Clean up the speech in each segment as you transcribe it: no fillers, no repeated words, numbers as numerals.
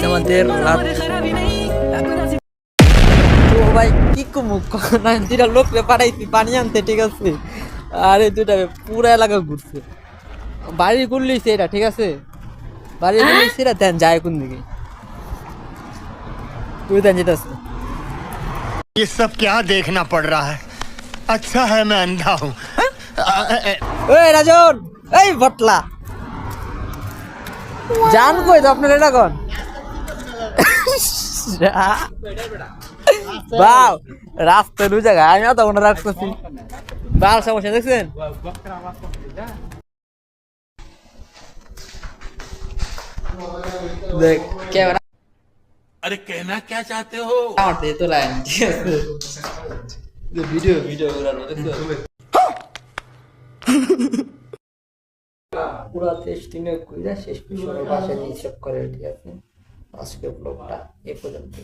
আমাদের তো ভাই কি কমু দুইটা লোক পাঠাইছি পানি আনতে, ঠিক আছে, আর এই দুইটা পুরা এলাকা ঘুরছে, বাড়ি গুলিছে এটা, ঠিক আছে, বাড়ি গুলিছে এটা, দেন যায় কোন দিকে তুই দেন যেতেছে। ये सब क्या देखना पड़ रहा है? अच्छा है मैं अंधा हूँ। এই রাজন, এই বটলা জান কই তো আপনার এটা কোন বাউ রাস্তার ওই জায়গায় আমি তো ওনার রাখতেছি বাল সমস্যা দেখছেন। দেখ ক্যামেরা, अरे कहना क्या चाहते हो? আমার তো লাইন, ঠিক আছে, ভিডিও ভিডিও পুরা টেস্টিং এর কইরা শেষ বিষয় ভাষায় হিসাব করে, ঠিক আছে। আজকে ব্লগটা এই পর্যন্ত।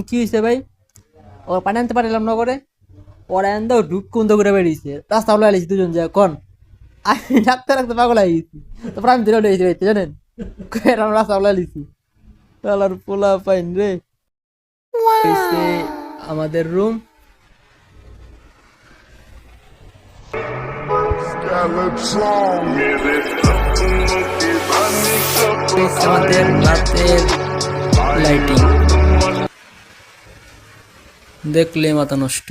কি হইছে ভাই, ওর পানি আনতে পারলাম না করে, ওরা আনতে ঢুক কুন্দ করে বেরিয়েছে, রাস্তা হলো আলিছি দুজন যায় কোন, আমি ডাক্তার রাখতে পাগল হয়ে গেছি, তারপর আমি ধরে লইছি জানেন, এরকম রাস্তা হলো আলিছি তালার পোলা পাইন রে। আমাদের রুম, আমাদের রাতের লাইটিং দেখলে মাথা নষ্ট।